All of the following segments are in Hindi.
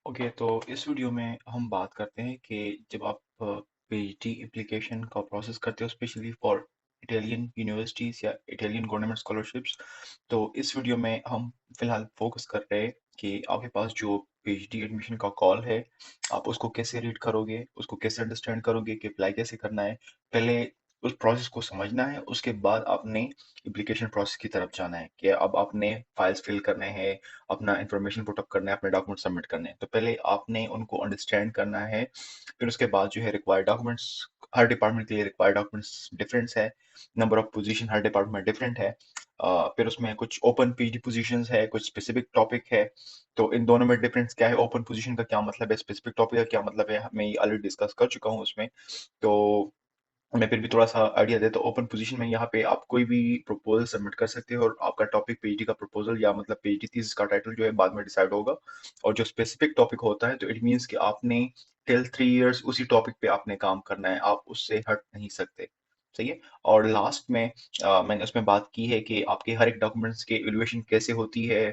ओके, तो इस वीडियो में हम बात करते हैं कि जब आप पीएचडी एप्लीकेशन का प्रोसेस करते हो स्पेशली फॉर इटालियन यूनिवर्सिटीज़ या इटालियन गवर्नमेंट स्कॉलरशिप्स। तो इस वीडियो में हम फिलहाल फोकस कर रहे हैं कि आपके पास जो पीएचडी एडमिशन का कॉल है, आप उसको कैसे रीड करोगे, उसको कैसे अंडरस्टैंड करोगे कि अप्लाई कैसे करना है। पहले उस प्रोसेस को समझना है, उसके बाद आपने एप्लीकेशन प्रोसेस की तरफ जाना है कि अब आपने फाइल्स फिल करने हैं, अपना इंफॉर्मेशन पुट अप करना है, अपने डॉक्यूमेंट सबमिट करने हैं। तो पहले आपने उनको अंडरस्टैंड करना है, फिर उसके बाद जो है रिक्वायर्ड डॉक्यूमेंट्स, हर डिपार्टमेंट के लिए रिक्वायर्ड डॉक्यूमेंट्स डिफरेंस है, number of position her department में डिफरेंट है। फिर उसमें कुछ ओपन पीएचडी पोजीशंस है, कुछ स्पेसिफिक टॉपिक है। तो इन दोनों में डिफरेंस क्या है, ओपन पोजीशन का क्या मतलब है, स्पेसिफिक टॉपिक का क्या मतलब है, मैं ये ऑलरेडी डिस्कस कर चुका हूँ उसमें। तो मैं फिर भी थोड़ा-सा आइडिया देता हूँ। ओपन पोज़ीशन में यहाँ पे आप कोई भी प्रपोज़ल सबमिट कर सकते हो और आपका टॉपिक पीएचडी का प्रपोज़ल या मतलब पीएचडी थीसिस का टाइटल जो है बाद में डिसाइड होगा। और जो स्पेसिफिक टॉपिक होता है तो इट मीन्स कि आपने टिल 3 इयर्स उसी टॉपिक पे आपने काम करना है, आप उससे हट नहीं सकते। सही है? और लास्ट में मैंने उसमें बात की है कि आपके हर एक डॉक्यूमेंट्स की इवैल्यूएशन कैसे होती है,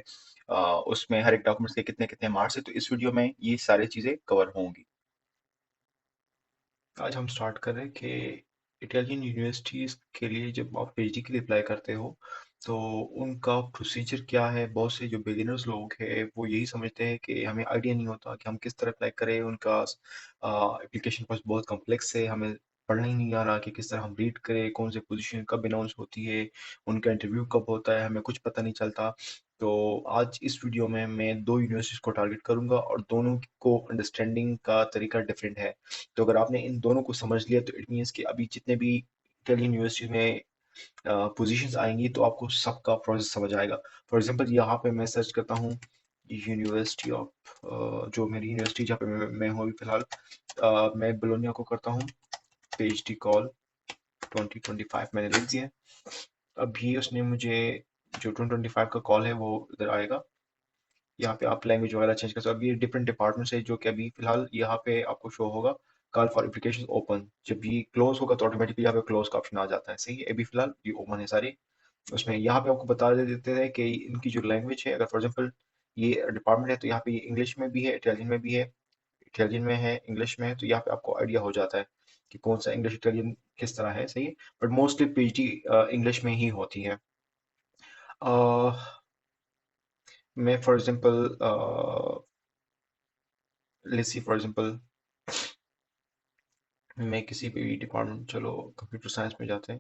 उसमें हर एक डॉक्यूमेंट्स के कितने-कितने मार्क्स हैं, तो इस वीडियो में ये सारी चीज़ें कवर होंगी। आज हम स्टार्ट कर रहे हैं कि इटालियन यूनिवर्सिटीज़ के लिए जब आप पीएचडी के लिए अप्लाई करते हो तो उनका प्रोसीजर क्या है। बहुत से जो बिगिनर्स लोग हैं वो यही समझते हैं कि हमें आइडिया नहीं होता कि हम किस तरह अप्लाई करें। उनका एप्लीकेशन प्रोसेस बहुत कॉम्प्लेक्स है, हमें पढ़ना ही नहीं आ रहा कि किस तरह हम रीड करें, कौन से पोजीशन कब अनाउंस होती है, उनका इंटरव्यू कब होता है, हमें कुछ पता नहीं चलता। तो आज इस वीडियो में मैं दो यूनिवर्सिटीज़ को टारगेट करूंगा और दोनों को अंडरस्टैंडिंग का तरीका डिफरेंट है। तो अगर आपने इन दोनों को समझ लिया तो इट मीन्स कि अभी जितने भी इटालियन यूनिवर्सिटी में पोजीशंस आएंगी तो आपको सबका प्रोसेस समझ आएगा। फॉर एग्जांपल यहाँ पे मैं सर्च करता हूँ यूनिवर्सिटी ऑफ, जो मेरी यूनिवर्सिटी जहाँ पे मैं हूँ अभी फिलहाल, मैं बोलोनिया को करता हूँ पीएचडी कॉल 2025 मैंने लिख दिया है। अभी उसने मुझे जो 2025 का कॉल है वो इधर आएगा। यहाँ पे आप लैंग्वेज वगैरह चेंज कर सकते हो। अभी ये डिफरेंट डिपार्टमेंट्स है जो कि अभी फिलहाल यहाँ पे आपको शो होगा कॉल फॉर एप्लीकेशन ओपन। जब ये क्लोज होगा तो ऑटोमेटिकली यहाँ पे क्लोज का ऑप्शन आ जाता है। सही है, अभी फिलहाल ये ओपन है सारी। उसमें यहाँ पे आपको बता देते हैं कि इनकी जो लैंग्वेज है, अगर फॉर एग्जाम्पल ये डिपार्टमेंट है तो यहाँ पे ये इंग्लिश में भी है, इटालियन में भी है, इटालियन में है, इंग्लिश में है। तो यहाँ पे आपको आइडिया हो जाता है कि कौन सा इंग्लिश इटालियन किस तरह है। सही है, बट मोस्टली पीएचडी इंग्लिश में ही होती है। मैं for example let's see for example मैं किसी भी डिपार्टमेंट, चलो कंप्यूटर साइंस में जाते हैं।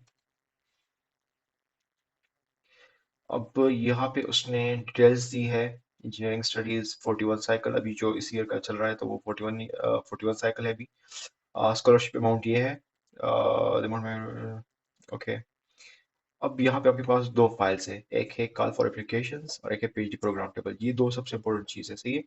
अब यहाँ पे उसने डिटेल्स दी है। इंजीनियरिंग स्टडीज 41 साइकिल, अभी जो इस ईयर का चल रहा है तो वो 41 साइकिल है अभी। स्कॉलरशिप अमाउंट ये है, अमाउंट में। ओके, अब यहाँ पे आपके पास दो फाइल्स है, एक है कॉल फॉर एप्लीकेशंस और एक है पीएचडी प्रोग्राम टेबल। ये दो सबसे इंपॉर्टेंट चीज़ है। सही है,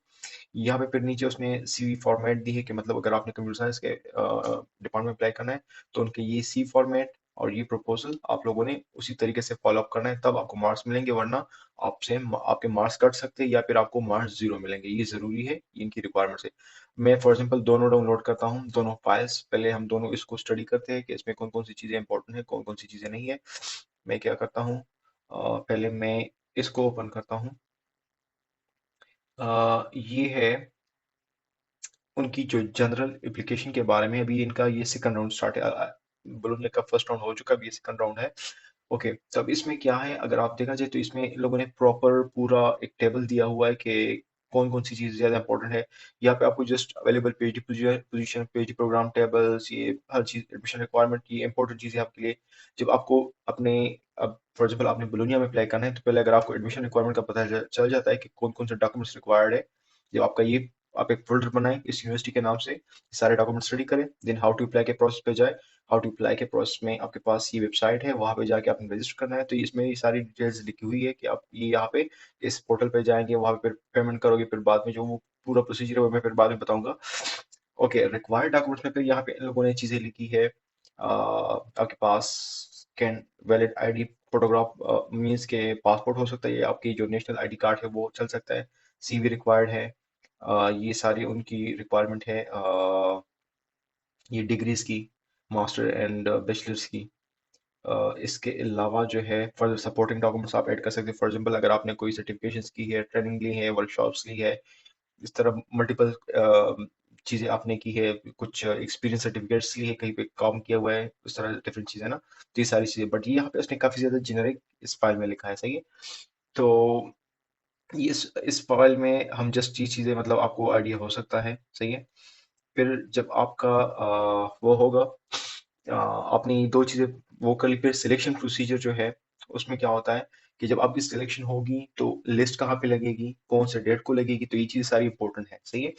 यहाँ पे फिर नीचे उसने सी फॉर्मेट दी है कि मतलब अगर आपने कंप्यूटर साइंस के डिपार्टमेंट में अप्लाई करना है तो उनके ये सी फॉर्मेट और ये प्रपोजल आप लोगों ने उसी तरीके से फॉलो अप करना है, तब आपको मार्क्स मिलेंगे। वरना आपसे आपके मार्क्स कट सकते हैं या फिर आपको मार्क्स जीरो मिलेंगे। ये जरूरी है, इनकी रिक्वायरमेंट है। मैं फॉर एग्जांपल दोनों डाउनलोड करता हूँ, दोनों फाइल्स। पहले हम दोनों इसको स्टडी करते हैं कि इसमें कौन कौन सी चीजें इंपॉर्टेंट है, कौन कौन सी चीजें नहीं है। मैं क्या करता हूँ, पहले मैं इसको ओपन करता हूँ। ये है उनकी जो जनरल एप्लीकेशन के बारे में। अभी इनका ये सेकंड राउंड स्टार्ट है। बोलोनिया का फर्स्ट राउंड हो चुका है, अभी ये सेकंड राउंड है। ओके, तब इसमें क्या है, अगर आप देखा जाए तो इसमें इन लोगों ने प्रॉपर पूरा एक टेबल दिया हुआ है कि कौन कौन सी चीज़ ज़्यादा इंपॉर्टेंट है। यहाँ पे आपको just available PhD position, PhD program tables, ये हर चीज़, एडमिशन रिक्वायरमेंट की इंपॉर्टेंट चीज़ें आपके लिए। जब आपको अपने, अब फॉर एग्जाम्पल आपने बोलोनिया में अप्लाई करना है तो पहले अगर आपको एडमिशन रिक्वायरमेंट का पता चल जाता है कि कौन कौन से डॉक्यूमेंट्स रिक्वायर्ड है, जब आपका ये, आप एक फोल्डर बनाएं इस यूनिवर्सिटी के नाम से, सारे डॉक्यूमेंट स्टडी करें, देन हाउ टू अप्लाई के प्रोसेस पे जाए। हाउ टू अप्लाई के प्रोसेस में आपके पास ये वेबसाइट है, वहां पे जाके आपने रजिस्टर करना है। तो इसमें ये सारी डिटेल्स लिखी हुई है कि आप ये यहाँ पे इस पोर्टल पे जाएंगे, वहां पे फिर पेमेंट करोगे, फिर बाद में जो वो पूरा प्रोसीजर है वो मैं फिर बाद में बताऊंगा। ओके, रिक्वायर्ड डॉक्यूमेंट्स में फिर यहाँ पे इन लोगों ने चीजें लिखी है। आपके पास can valid ID photograph, means के पासपोर्ट हो सकता है, या आपकी जो नेशनल आईडी कार्ड है वो चल सकता है। सीवी रिक्वायर्ड है। ये सारी उनकी रिक्वायरमेंट है। ये डिग्रीज की, मास्टर एंड बैचलर्स की। इसके अलावा जो है फर्दर सपोर्टिंग डॉक्यूमेंट्स आप ऐड कर सकते हैं। फॉर एग्जांपल अगर आपने कोई सर्टिफिकेशंस की है, ट्रेनिंग ली है, वर्कशॉप्स ली है, इस तरह मल्टीपल चीजें आपने की है, कुछ एक्सपीरियंस सर्टिफिकेट्स लिए, कहीं पे काम किया हुआ है, उस तरह डिफरेंट चीजें ना, तो ये सारी चीजें, बट ये यहाँ पे उसने काफी ज्यादा जेनरिक इस फाइल में लिखा है, सही है। तो ये इस फाइल में हम जस्ट ये चीजें मतलब आपको आइडिया हो सकता है, सही है। फिर जब आपका वो होगा, आपने दो चीजें वो कर ली, फिर सिलेक्शन प्रोसीजर जो है उसमें क्या होता है कि जब आपकी सिलेक्शन होगी तो लिस्ट कहाँ पे लगेगी, कौन से डेट को लगेगी, तो ये चीज सारी इंपॉर्टेंट है, सही है।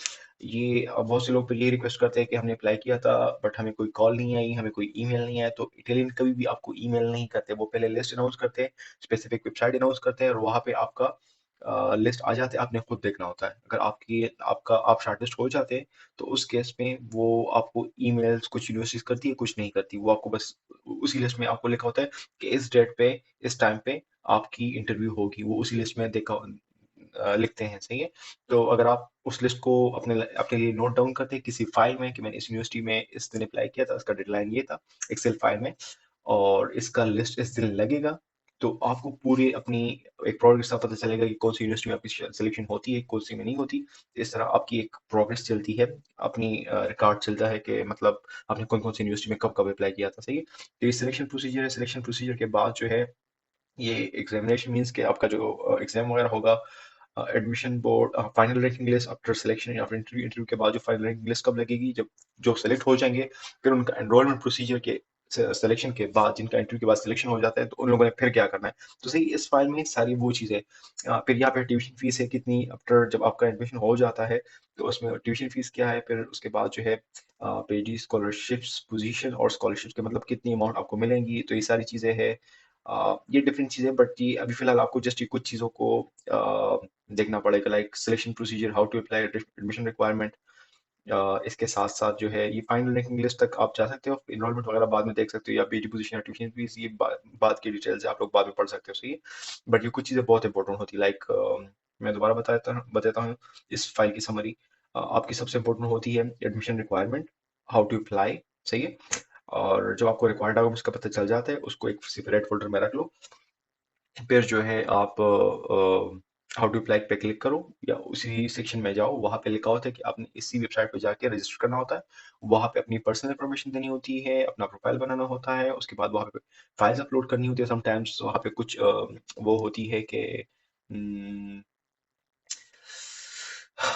ये बहुत से लोग फिर ये रिक्वेस्ट करते हैं कि हमने अप्लाई किया था बट हमें कोई कॉल नहीं आई, हमें कोई ईमेल नहीं आया। तो इटालियन कभी भी आपको ईमेल नहीं करते, वो पहले लिस्ट अनाउंस करते हैं, स्पेसिफिक वेबसाइट अनाउंस करते हैं, और वहां पे आपका लिस्ट आ जाते हैं, आपने खुद देखना होता है। अगर आपका आप शॉर्टलिस्ट हो जाते हैं तो उस केस में वो आपको ईमेल्स कुछ यूनिवर्सिटीज करती है, कुछ नहीं करती, वो आपको बस उसी लिस्ट में आपको लिखा होता है कि इस डेट पे इस टाइम पे आपकी इंटरव्यू होगी, वो उसी लिस्ट में देखा लिखते हैं, सही है। तो अगर आप उस लिस्ट को अपने अपने लिए नोट डाउन करते हैं किसी फाइल में कि मैंने इस यूनिवर्सिटी में इस दिन अप्लाई किया था, इसका डेडलाइन ये था, एक्सेल फाइल में, और इसका लिस्ट इस दिन लगेगा, तो आपको पूरी अपनी एक प्रोग्रेस का पता चलेगा कि कौन सी यूनिवर्सिटी में आपकी सिलेक्शन होती है, कौन सी में नहीं होती। इस तरह आपकी एक प्रोग्रेस चलती है, अपनी रिकॉर्ड चलता है कि मतलब आपने कौन कौन सी यूनिवर्सिटी में कब कब अप्लाई किया था, सही है। तो ये सिलेक्शन प्रोसीजर है। सिलेक्शन प्रोसीजर के बाद जो है ये एग्जामिनेशन मींस के आपका जो एग्जाम वगैरह होगा, admission board final ranking list after selection या फिर इंटरव्यू, इंटरव्यू के बाद जो फाइनल रैंकिंग लिस्ट कब लगेगी, जब जो सेलेक्ट हो जाएंगे, फिर उनका एनरोलमेंट प्रोसीजर के सिलेक्शन के बाद, जिनका इंटरव्यू के बाद सिलेक्शन हो जाता है, तो उन लोगों ने फिर क्या करना है। तो सही, इस फाइल में सारी वो चीजें फिर यहाँ पे ट्यूशन फीस है कितनी, आफ्टर जब आपका एडमिशन हो जाता है तो उसमें ट्यूशन फीस क्या है, फिर उसके बाद जो है पेडी स्कॉलरशिप्स पोजीशन और स्कॉलरशिप के मतलब कितनी अमाउंट आपको मिलेंगी, तो ये सारी चीजें हैं। ये डिफरेंट चीजें, बट ये अभी फिलहाल आपको जस्ट ये कुछ चीजों को देखना पड़ेगा, like selection procedure, how to apply, admission requirement. इसके साथ साथ जो है ये फाइनल रैंकिंग लिस्ट तक आप जा सकते हो, एनरोलमेंट वगैरह बाद में देख सकते हो, या पीजी पोजीशन या ट्यूशन फीस, ये बात की डिटेल्स आप लोग बाद में पढ़ सकते हो, सही है। बट ये कुछ चीजें बहुत इंपॉर्टेंट होती है, लाइक मैं दोबारा बताता हूँ इस फाइल की समरी। आपकी सबसे इंपॉर्टेंट होती है admission requirement, how to apply, सही है। और जब आपको रिक्वायर्ड होगा उसका पता चल जाता है, उसको एक सेपरेट फोल्डर में रख लो। फिर जो है आप हाउ टू अप्लाई पे क्लिक करो, या उसी सेक्शन में जाओ, वहां पे लिखा होता है कि आपने इसी वेबसाइट पे जाके रजिस्टर करना होता है। वहां पे अपनी पर्सनल इन्फॉर्मेशन देनी होती है, अपना प्रोफाइल बनाना होता है, उसके बाद वहां पे फाइल्स अपलोड करनी होती है। समटाइम्स वहां पे कुछ वो होती है कि हम्म,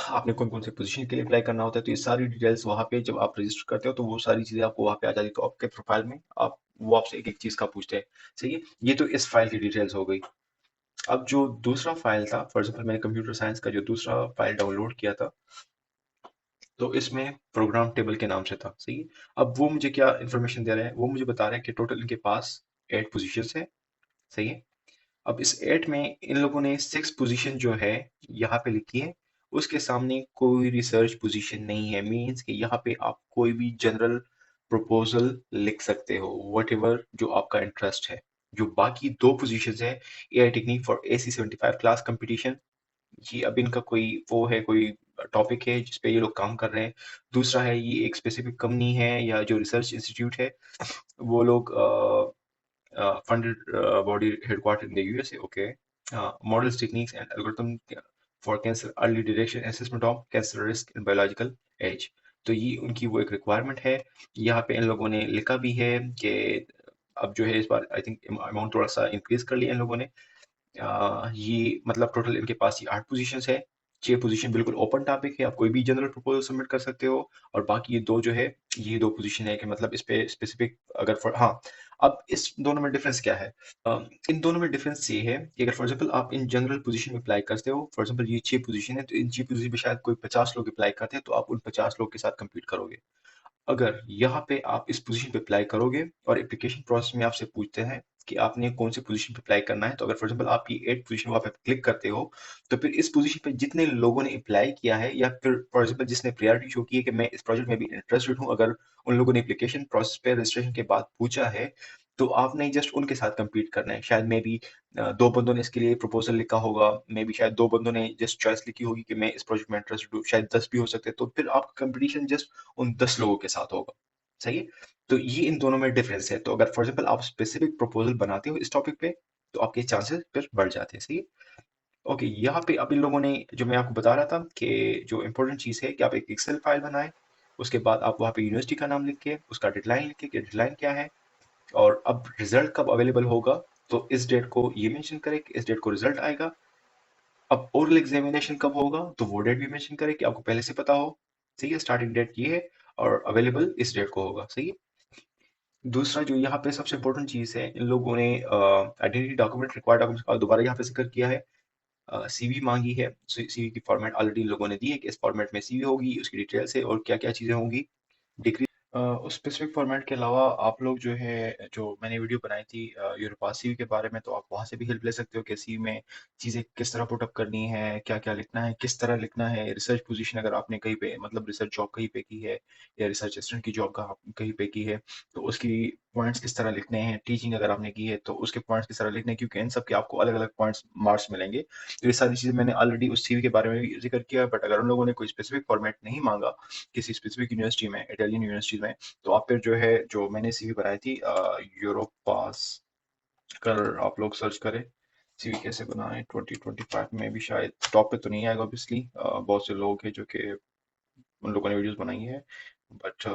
आपने कौन कौन से पोजीशन के लिए अप्लाई करना होता है, तो ये सारी डिटेल्स वहां पे जब आप रजिस्टर करते हो तो वो सारी चीजें आपको वहां पे आ जाती है। तो आपके प्रोफाइल में आप वो आपसे एक एक चीज का पूछते हैं, सही है। ये तो इस फाइल की डिटेल्स हो गई। अब जो दूसरा फाइल था, फॉर एग्जाम्पल मैंने कंप्यूटर साइंस का जो दूसरा फाइल डाउनलोड किया था, तो इसमें प्रोग्राम टेबल के नाम से था, सही है। अब वो मुझे क्या इन्फॉर्मेशन दे रहा है, वो मुझे बता रहा है कि टोटल इनके पास 8 पोजीशंस है, सही है। अब इस 8 में इन लोगों ने 6 पोजीशन जो है यहाँ पे लिखी है, उसके सामने कोई रिसर्च पोजीशन नहीं है, मीन्स कि यहाँ पे आप कोई भी जनरल प्रपोजल लिख सकते हो, वट एवर जो आपका इंटरेस्ट है। जो बाकी 2 पोजीशंस है, AI technique for AC-75 class competition, ये अब इनका कोई वो है, कोई टॉपिक है जिसपे ये लोग काम कर रहे हैं। दूसरा है ये एक स्पेसिफिक कंपनी है या जो रिसर्च इंस्टीट्यूट है, वो लोग funded body headquartered in the USA. Okay. Models, techniques, and algorithm for cancer early detection assessment of cancer risk in biological age. तो ये उनकी वो एक रिक्वायरमेंट है। यहाँ पे इन लोगों ने लिखा भी है कि अब जो है इस बार आई थिंक अमाउंट थोड़ा सा इंक्रीज कर लिया इन लोगों ने। ये मतलब टोटल इनके पास ये 8 पोजीशंस है। 6 पोजीशन बिल्कुल ओपन टॉपिक है, आप कोई भी जनरल प्रपोजल सबमिट कर सकते हो, और बाकी ये दो जो है, ये 2 पोजीशन है कि मतलब इस पे स्पेसिफिक अगर हाँ। अब इस दोनों में डिफरेंस क्या है? इन दोनों में डिफरेंस ये है कि अगर फॉर एग्जाम्पल आप इन जनरल पोजीशन में अप्लाई करते हो, फॉर एग्जाम्पल ये 6 पोजीशन है, तो इन 6 पोजीशन पे शायद कोई 50 लोग अप्लाई करते हैं, तो आप उन 50 लोग के साथ कम्पीट करोगे। अगर यहाँ पे आप इस पोजीशन पे अप्लाई करोगे और एप्लीकेशन प्रोसेस में आपसे पूछते हैं कि आपने कौन से पोजीशन पे अप्लाई करना है, तो अगर फॉर एग्जांपल आप ये 8 पोजीशन वहाँ पे क्लिक करते हो, तो फिर इस पोजीशन पे जितने लोगों ने अप्लाई किया है, या फिर फॉर एग्जांपल जिसने प्रायोरिटी शो की है कि मैं इस प्रोजेक्ट में भी इंटरेस्टेड हूँ, अगर उन लोगों ने एप्लीकेशन प्रोसेस पे रजिस्ट्रेशन के बाद पूछा है, तो आपने जस्ट उनके साथ कम्पीट करना है। शायद मे बी 2 बंदों ने इसके लिए प्रपोजल लिखा होगा, मे बी शायद 2 बंदों ने जस्ट चॉइस लिखी होगी कि मैं इस प्रोजेक्ट में इंटरेस्टेड हूँ, शायद 10 भी हो सकते हैं, तो फिर आपका कंपटीशन जस्ट उन 10 लोगों के साथ होगा, सही है। तो ये इन दोनों में डिफरेंस है। तो अगर फॉर एग्जाम्पल आप स्पेसिफिक प्रपोजल बनाते हो इस टॉपिक पे, तो आपके चांसेस फिर बढ़ जाते हैं, सही है। ओके, यहाँ पे अब इन लोगों ने जो मैं आपको बता रहा था कि जो इम्पोर्टेंट चीज़ है कि आप एक एक्सेल फाइल बनाएं, उसके बाद आप वहाँ पे यूनिवर्सिटी का नाम लिख के उसका डेडलाइन लिख के कि डेडलाइन क्या है, और अब रिजल्ट कब अवेलेबल होगा, तो इस डेट को ये मेंशन करें कि इस डेट को रिजल्ट आएगा। अब ओरल एग्जामिनेशन कब होगा, तो वो डेट भी मेंशन करें कि आपको पहले से पता हो। सही है, स्टार्टिंग डेट ये है और अवेलेबल इस डेट को होगा। सही है। दूसरा जो यहाँ पे सबसे इम्पोर्टेंट चीज़ है, इन लोगों ने आइडेंटिटी डॉक्यूमेंट, रिक्वायर्ड डॉक्यूमेंट्स का दोबारा यहाँ पे जिक्र किया है। सीवी मांगी है, सीवी की फॉर्मेट ऑलरेडी इन लोगों ने दी है कि इस फॉर्मेट में सीवी होगी, उसकी डिटेल्स है और क्या क्या चीज़ें होंगी। डिग्री उस स्पेसिफिक फॉर्मेट के अलावा आप लोग जो है, जो मैंने वीडियो बनाई थी यूरोपास सीवी के बारे में, तो आप वहाँ से भी हेल्प ले सकते हो कि सीवी में चीज़ें किस तरह पुटअप करनी है, क्या क्या लिखना है, किस तरह लिखना है। रिसर्च पोजीशन अगर आपने कहीं पे, मतलब रिसर्च जॉब कहीं पे की है या रिसर्च असिस्टेंट की जॉब का कहीं पे की है, तो उसकी पॉइंट्स किस तरह लिखने हैं। टीचिंग अगर आपने की है तो उसके पॉइंट्स किस तरह लिखने हैं, क्योंकि इन सब के आपको अलग अलग पॉइंट्स मार्क्स मिलेंगे। तो ये सारी चीज़ें मैंने ऑलरेडी उस सीवी के बारे में भी जिक्र किया, बट अगर उन लोगों ने कोई स्पेसिफिक फॉर्मेट नहीं मांगा किसी स्पेसिफिक यूनिवर्सिटी में, इटालियन यूनिवर्सिटी में, तो आप फिर जो है, जो मैंने सीवी बनाई थी यूरोप पास, अगर आप लोग सर्च करें सीवी कैसे बनाएं 2025 में, भी शायद टॉप पे तो नहीं आएगा ऑब्वियसली। बहुत से लोग हैं जो कि उन लोगों ने वीडियोस बनाई है, बट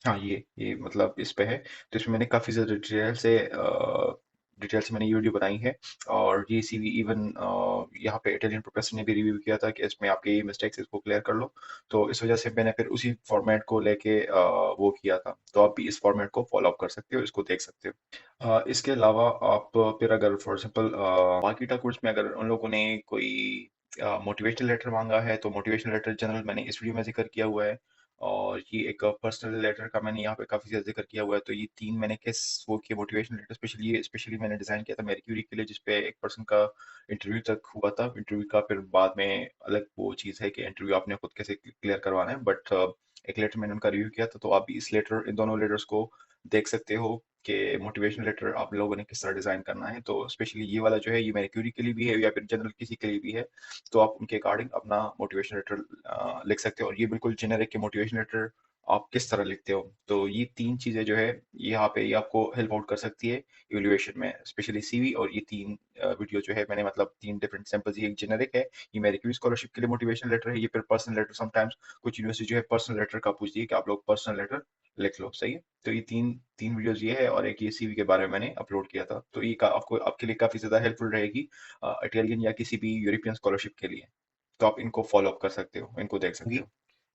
हाँ, ये मतलब इस पे है। तो इसमें मैंने काफ़ी ज़्यादा डिटेल से मैंने ये वीडियो बनाई है। और ये सीवी इवन यहाँ पे इटालियन प्रोफेसर ने भी रिव्यू किया था कि इसमें आपके ये मिस्टेक्स, इसको क्लियर कर लो। तो इस वजह से मैंने फिर उसी फॉर्मेट को लेके वो किया था। तो आप भी इस फॉर्मेट को फॉलो अप कर सकते हो, इसको देख सकते हो। इसके अलावा आप फिर अगर फॉर एग्जाम्पल बाकी कोर्स में अगर उन लोगों ने कोई मोटिवेशनल लेटर मांगा है, तो मोटिवेशनल लेटर जनरल मैंने इस वीडियो में जिक्र किया हुआ है। और ये एक पर्सनल लेटर का मैंने यहाँ पे काफ़ी ज़्यादा जिक्र किया हुआ है। तो ये तीन मैंने किस वो किए मोटिवेशनल लेटर, स्पेशली मैंने डिज़ाइन किया था मेरी क्यूरी के लिए, जिसपे एक पर्सन का इंटरव्यू तक हुआ था। इंटरव्यू का फिर बाद में अलग वो चीज़ है कि इंटरव्यू आपने खुद कैसे क्लियर करवाना है, बट एक लेटर मैंने उनका रिव्यू किया था। तो आप भी इस लेटर, इन दोनों लेटर्स को देख सकते हो कि मोटिवेशनल लेटर आप लोगों ने किस तरह डिज़ाइन करना है। तो स्पेशली ये वाला जो है, ये मेरी क्यूरी के लिए भी है या फिर जनरल किसी के लिए भी है। तो आप उनके अकॉर्डिंग अपना मोटिवेशन लेटर लिख सकते हो। और ये बिल्कुल जेनेरिक के मोटिवेशन लेटर आप किस तरह लिखते हो। तो ये तीन चीजें जो है, यहाँ पे ये आपको हेल्प आउट कर सकती है इवैल्यूएशन में, स्पेशली सीवी। और ये तीन वीडियो जो है मैंने, मतलब तीन डिफरेंट सैंपल्स, ये एक जेनेरिक है, ये मेरी क्यूरी स्कॉलरशिप के लिए मोटिवेशन लेटर है। ये फिर पर्सनल लेटर, समटाइम्स कुछ यूनिवर्सिटी जो है पर्सनल लेटर का पूछती है कि आप लोग पर्सनल लेटर लिख लो। सही है। तो ये तीन तीन वीडियोस ये है, और एक ये सीवी के बारे में मैंने अपलोड किया था। तो ये आपको, आपके लिए काफी ज्यादा हेल्पफुल रहेगी इटालियन या किसी भी यूरोपियन स्कॉलरशिप के लिए। तो आप इनको फॉलो अप कर सकते हो, इनको देख सकते हो।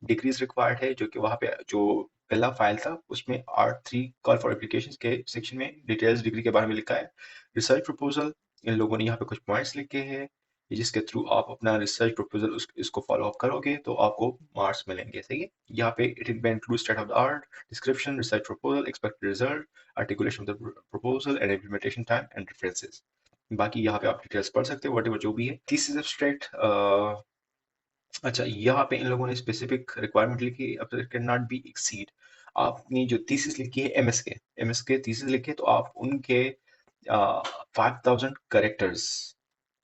डिग्रीज रिक्वायर्ड है, जो कि वहाँ पे जो पहला फाइल था उसमें R3 कॉल फॉर एप्लीकेशंस के सेक्शन में डिटेल्स डिग्री के बारे में लिखा है। रिसर्च प्रपोजल, इन लोगों ने यहाँ पे कुछ पॉइंट्स लिखे हैं, जिसके थ्रू आप अपना रिसर्च प्रपोजल इसको फॉलो अप करोगे तो आपको मार्क्स मिलेंगे। सही है। यहाँ पे it will include state of the art, description, research proposal, expected result, articulation of the proposal and implementation time and references. बाकी यहाँ पे आप डिटेल्स पढ़ सकते हो, वट जो भी है। थीसिस एब्स्ट्रैक्ट, अच्छा, यहाँ पे इन लोगों ने स्पेसिफिक रिक्वायरमेंट लिखी, अब कैन नॉट बी एक्सीड। आपने जो थीसिस लिखी है एमएस के थीसिस लिखे, तो आप उनके 5000 करेक्टर्स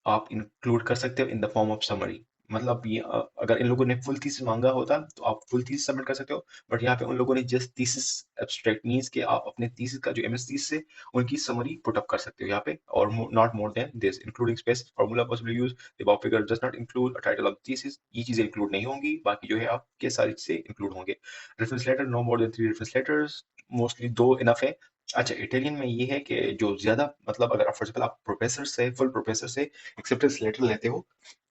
आप इंक्लूड कर सकते हो in the form of summary. मतलब ये अगर इन लोगों ने फुल थीसिस मांगा होता तो आप फुल थीसिस सबमिट कर सकते हो, बट यहाँ पे उन लोगों ने जस्ट थीसिस एब्स्ट्रैक्ट मींस कि आप अपने थीसिस का जो एमएस थीसिस है उनकी समरी पुट अप कर सकते हो यहाँ पे, और not more than this, including space formula possibly use the above figure does not include a title of the thesis। ये चीजें इंक्लूड नहीं होंगी, बाकी जो है आपके सारी चीजें इंक्लूड होंगे। Reference letter, no more than 3 reference letters, mostly 2 enough है। अच्छा, इटालियन में ये है कि जो ज्यादा, मतलब अगर आप फॉर एग्जाम्पल आप प्रोफेसर से, फुल प्रोफेसर से एक्सेप्टेंस लेटर लेते हो,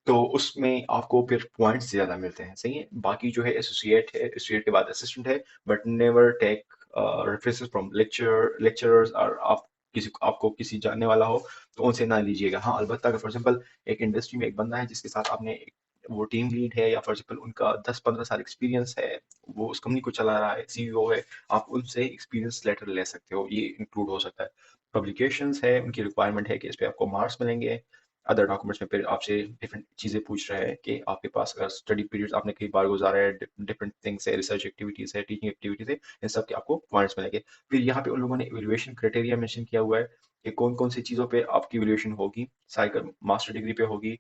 तो उसमें आपको फिर पॉइंट्स ज्यादा मिलते हैं। सही है। बाकी जो है एसोसिएट है, एसोसिएट के बाद असिस्टेंट है, but never take references from lecturers. और आप किसी, आपको किसी जानने वाला हो तो उनसे ना लीजिएगा। हाँ, अलबत्ता अगर फॉर एग्जाम्पल एक इंडस्ट्री में एक बंदा है जिसके साथ आपने वो टीम लीड है, या फॉर एग्जाम्पल उनका 10-15 साल एक्सपीरियंस है, वो उस कंपनी को चला रहा है, सीईओ है, आप उनसे एक्सपीरियंस लेटर ले सकते हो, ये इंक्लूड हो सकता है। पब्लिकेशंस है, उनकी रिक्वायरमेंट है कि इस पे आपको मार्क्स मिलेंगे। अदर डॉक्यूमेंट्स में फिर आपसे डिफरेंट चीजें पूछ रहे हैं कि आपके पास अगर स्टडी पीरियड्स आपने कई बार गुजारा है, डिफरेंट थिंग्स है, रिसर्च एक्टिविटीज है, टीचिंग एक्टिविटीज है, इन सब के आपको पॉइंट्स मिलेंगे। फिर यहाँ पे उन लोगों ने इवैल्यूएशन क्राइटेरिया मेंशन किया हुआ है कि कौन कौन सी चीजों पे आपकी इवैल्यूएशन होगी। साइकिल मास्टर डिग्री पे होगी।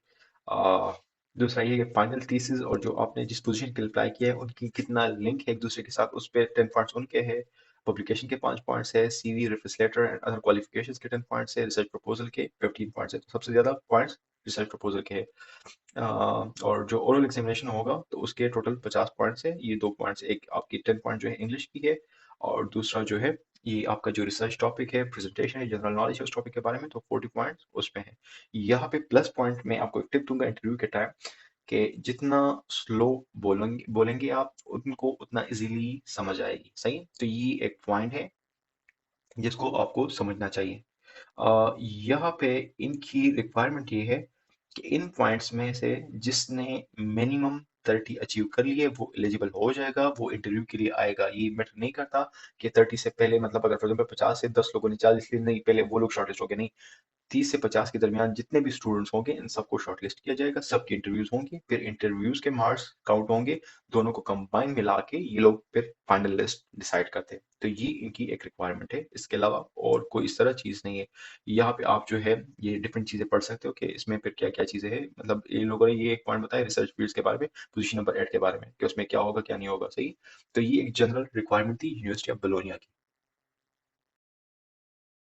आ, दूसरा ये कि फाइनल थीसिस और जो आपने जिस पोजीशन के लिए अप्लाई किया है उनकी कितना लिंक है एक दूसरे के साथ, उस पे 10 पॉइंट्स उनके हैं। पब्लिकेशन के 5 पॉइंट्स है, CV, reference letter and other qualifications के 10 पॉइंट्स है, रिसर्च प्रपोजल के 15 पॉइंट्स है। तो सबसे ज्यादा पॉइंट्स रिसर्च प्रपोजल के है। और जो ओरल एग्जामिनेशन होगा तो उसके टोटल 50 पॉइंट्स है। ये 2 पॉइंट्स, एक आपकी 10 पॉइंट जो है इंग्लिश की है, और दूसरा जो है ये आपका जो रिसर्च टॉपिक है, प्रेजेंटेशन है, जनरल नॉलेज है उस टॉपिक के बारे में, तो 40 पॉइंट्स उसमें है। यहाँ पे प्लस पॉइंट में आपको एक टिप दूंगा इंटरव्यू के टाइम, कि जितना स्लो बोलेंगे बोलेंगे आप, उनको उतना इजीली समझ आएगी। सही है? तो ये एक पॉइंट है जिसको आपको समझना चाहिए। यहाँ पे इनकी रिक्वायरमेंट ये है कि इन पॉइंट्स में से जिसने मिनिमम 30 अचीव कर लिए वो एलिजिबल हो जाएगा, वो इंटरव्यू के लिए आएगा। ये मैटर नहीं करता कि 30 से पहले, मतलब अगर फॉर एग्जाम्पल 50 से 10 लोगों ने 40 लिए, नहीं पहले वो लोग शॉर्टलिस्ट हो गए, नहीं। 30 से 50 के दरमियान जितने भी स्टूडेंट्स होंगे इन सबको शॉर्टलिस्ट किया जाएगा, सबकी इंटरव्यूज होंगी, फिर इंटरव्यूज के मार्क्स काउंट होंगे, दोनों को कंबाइन मिला के ये लोग फिर फाइनल लिस्ट डिसाइड करते हैं। तो ये इनकी एक रिक्वायरमेंट है, इसके अलावा और कोई इस तरह चीज नहीं है। यहाँ पे आप जो है ये डिफरेंट चीजें पढ़ सकते हो कि इसमें फिर क्या क्या चीजें हैं। मतलब इन लोगों ने ये एक पॉइंट बताया रिसर्च फील्ड्स के बारे में, पोजीशन नंबर 8 के बारे में, कि उसमें क्या होगा क्या नहीं होगा। सही। तो ये एक जनरल रिक्वायरमेंट थी यूनिवर्सिटी ऑफ बोलोनिया की।